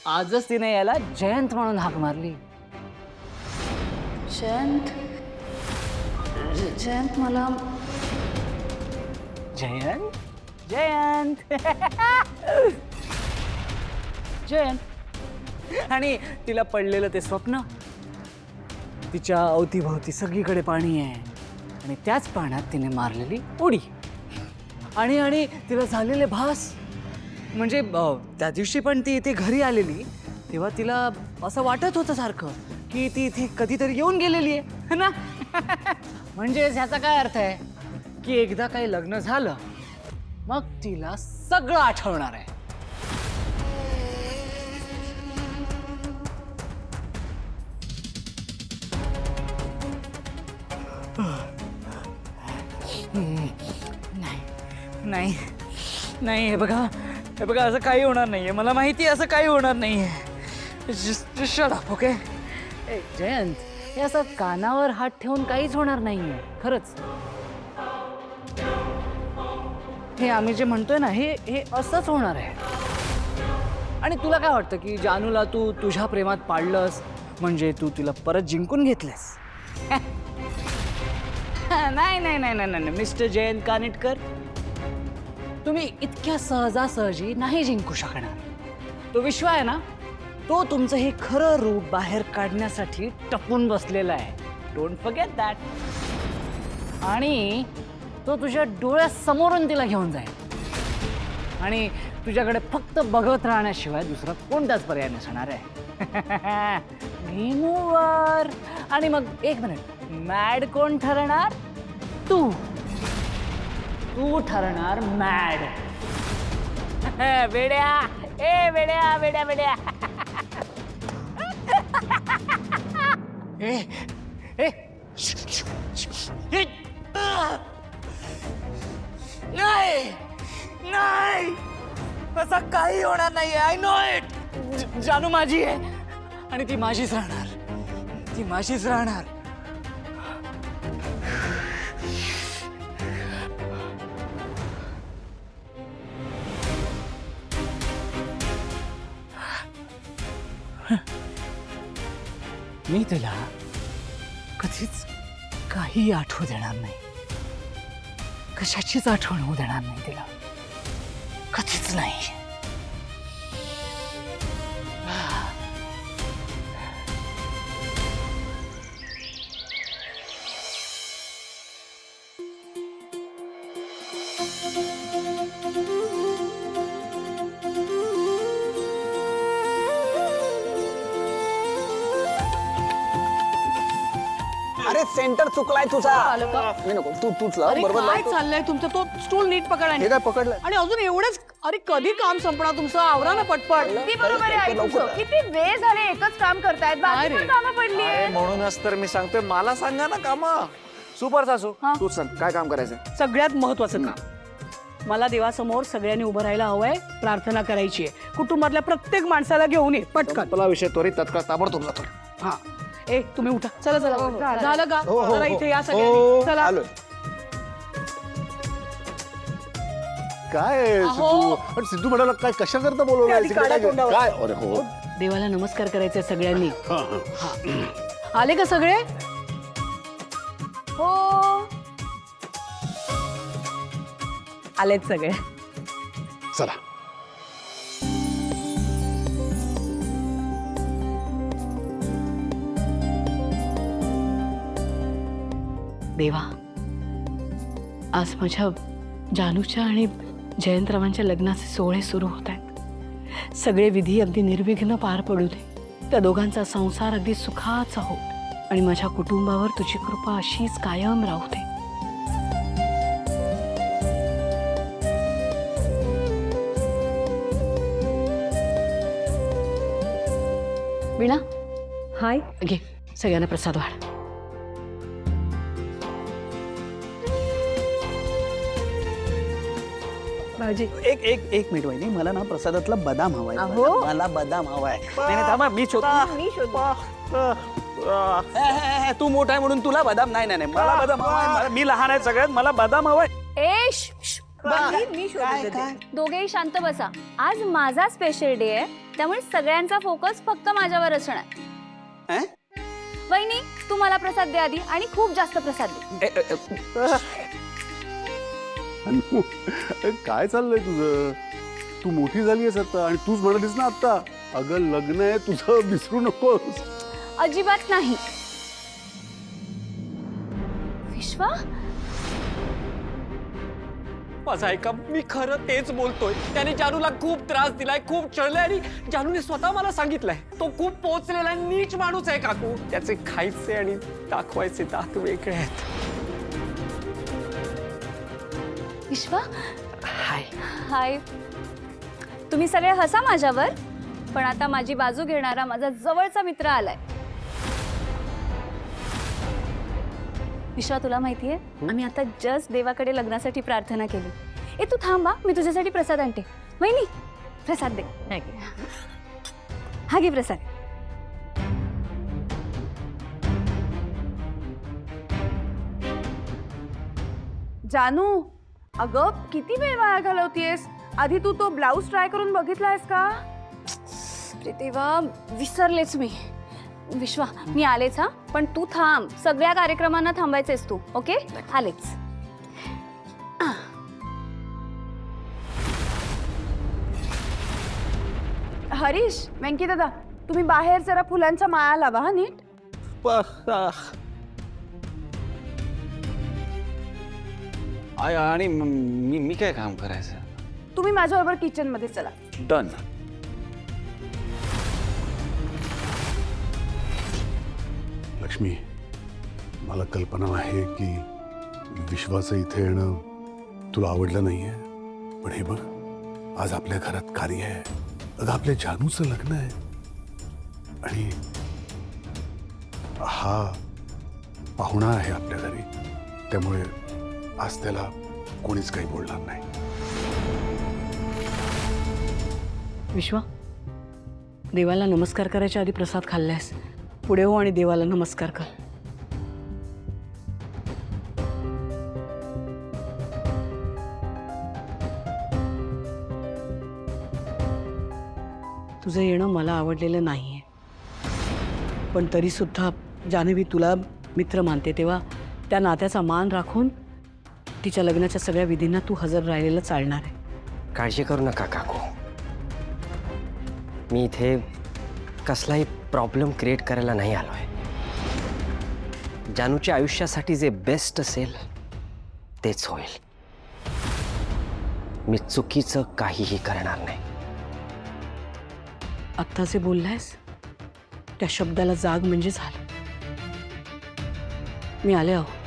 आजच तिने याला जयंत म्हणून हाक मारली. जयंत जयंत मला जयंत जयंत जयंत. आणि तिला पडलेलं ते स्वप्न, तिच्या अवतीभोवती सगळीकडे पाणी आहे आणि त्याच पाण्यात तिने मारलेली उडी आणि आणि तिला झालेले भास. म्हणजे त्या दिवशी पण ती इथे घरी आलेली तेव्हा तिला असं वाटत होतं सारखं की ती इथे कधीतरी येऊन गेलेली आहे ना. म्हणजे ह्याचा काय अर्थ आहे की एकदा काही लग्न झालं मग तिला सगळं आठवणार आहे. नाही नाही, हे बघा असं काही होणार नाहीये. मला माहिती आहे असं काही होणार नाहीये. Shut up, okay. जयंत, हे असं कानावर हात ठेवून काहीच होणार नाहीये खरंच. हे आम्ही जे म्हणतोय ना हे असंच होणार आहे. आणि तुला काय वाटतं की जानूला तू तुझ्या प्रेमात पाडलंस म्हणजे तू तिला परत जिंकून घेतलंस? नाही नाही नाही नाही नाही मिस्टर जयंत कानिटकर, तुम्ही इतक्या सहजासहजी नाही जिंकू शकणार. तो विश्व आहे ना, तो तुमचं हे खरं रूप बाहेर काढण्यासाठी टपून बसलेला आहे. Don't forget that. आणि तो तुझ्या डोळ्यासमोरून तिला घेऊन जाईल आणि तुझ्याकडे फक्त बघत राहण्याशिवाय दुसरा कोणताच पर्याय नसणार आहे. Game over. आणि मग एक मिनिट, मॅड कोण ठरणार? तू ठरणार मॅड. वेड्या, ए वेड्या वेड्या वेड्या. ए ए नाही नाही, असं काही होणार नाही. I know it. जानू माझी आहे आणि ती माझीच राहणार. ती माझीच राहणार. मी तिला कधीच काही आठवू देणार नाही. कशाचीच आठवण होऊ देणार नाही तिला. कधीच नाही. अरे सेंटर चुकलाय तुझा. मी नको, तूच लाव. अरे बरोबर काय लावतो. चाललंय तुमचं? तो स्टूल नीट पकडा. हे काय पकडलं? आणि अजून एवढंच. अरे कधी काम संपणार तुमचं? आवरा ना पटपट. ती बरोबर आहे आई तुझं. किती वेळ झाले एकच काम करतायत, बाकी पण कामं पडली अरे आहेत. म्हणूनच तर मी सांगतोय, मला सांगा ना काम. सुपर सासू, हा. तूच सांग काय काम करायचं. सगळ्यात महत्वाचं काम, मला देवासमोर सगळ्यांनी उभं राहायला हवंय, प्रार्थना करायची आहे. कुटुंबातल्या प्रत्येक माणसाला घेऊन ये पटकन. तुला विषय त्वरित तत्काळ ताबडतोब जातो. हा, ए तुम्ही उठा. चला चला, झालं का? हो, हो, जरा हो. इथे या हो, सगळ्यांनी. चला. आलोय. काय अहो. सिद्धू? पण सिद्धू म्हणाला काय कशा करता बोलवलं? आधी काढा तोंडावर. काय? अरे हो. देवाला नमस्कार करायचे सगळ्यांनी. हा, हा. आले का सगळे? हो, आलेत सगळे. चला. देवा, आज माझ्या जानूच्या आणि जयंतरावांच्या लग्नाचे सोहळे सुरू होत आहेत. सगळे विधी अगदी निर्विघ्न पार पडू दे. त्या दोघांचा संसार अगदी सुखाचा हो आणि माझ्या कुटुंबावर तुझी कृपा अशीच कायम राहू दे. वीणा, हाय. घे सगळ्यांना प्रसाद वाढ. भाऊजी, एक मिनिट वहिनी, मला ना प्रसादातला बदाम हवाय. अहो. मला बदाम हवाय. नाही नाही, थांबा, मी शोधतो. मी शोधू. तू मोठा आहे म्हणून तुला बदाम? नाही नाही नाही, मला बदाम हवाय. मी लहान आहे सगळ्यात, मला बदाम हवाय. ए श्श, श्श. बघ, मी शोधत होते. दोघेही शांत बसा. आज माझा स्पेशल डे आहे. त्यामुळे सगळ्यांचा फोकस फक्त माझ्यावर असणार. अं? वहिनी तू मला प्रसाद दे आधी आणि खूप जास्त प्रसाद दे. अनु, काय चाललंय तुझं? तू मोठी झाली आहेस आता आणि तूच म्हणालीस ना आता, अगं लग्न आहे तुझं, विसरू नकोस. अजिबात नाही. विश्वा माझा ऐका, मी खरं तेच बोलतोय. त्याने जानूला खूप त्रास दिलाय, खूप छळलंय आणि जानूने स्वतः मला सांगितलंय तो खूप पोचलेला नीच माणूस आहे काकू. त्याचे खायचे आणि दाखवायचे दात वेगळे आहेत. विश्वा हाय. हाय. तुम्ही सगळे हसा माझ्यावर, पण आता माझी बाजू घेणारा माझा जवळचा मित्र आलाय. विश्वा तुला माहितीये, आम्ही आता जस्ट देवाकडे लग्नासाठी प्रार्थना केली. ए तू थांबा, मी तुझ्यासाठी प्रसाद आणते. वहिनी प्रसाद दे. हा घे प्रसाद. जानू अगं किती वेळ वाया घालवतीयस? आधी तू तो ब्लाऊज ट्राय करून बघितलायस का? अरे देवा, विसरलेच मी. विश्वा मी आलेच हा, पण तू थांब. सगळ्या कार्यक्रमांना थांबायचेस तू. ओके आलेच. हरीश, वेंकी दादा, तुम्ही बाहेर जरा फुलांचा माळा लावा हा नीट. आणि मी काय काम करायचं? तुम्ही माझ्याबरोबर किचन मध्ये चला. डन. लक्ष्मी, मला कल्पना आहे की विश्वाचं इथे येणं तुला आवडलं नाहीये, पण हे बघ, आज आपल्या घरात कार्य आहे. अगं आपल्या जानूचं लग्न आहे आणि हा पाहुणा आहे आपल्या घरी, त्यामुळे आज त्याला कोणीच काही बोलणार नाही. विश्वा, देवाला नमस्कार करायच्या आधी प्रसाद खाल्ल्यास पुढे हो आणि देवाला नमस्कार कर. तुझं येणं मला आवडलेलं नाहीये, पण तरी सुद्धा जान्हवी तुला मित्र मानते, तेव्हा त्या नात्याचा मान राखून तिच्या लग्नाच्या सगळ्या विधींना तू हजर राहिलेलं चालणार आहे. काळजी करू नका काकू. मी इथे कसलाही प्रॉब्लेम क्रिएट करायला नाही आलोय. जानूच्या आयुष्यासाठी जे बेस्ट असेल तेच होईल. मी चुकीचं काहीही करणार नाही. आत्ता जे बोललायस त्या शब्दाला जाग म्हणजे झालं. मी आले आहो.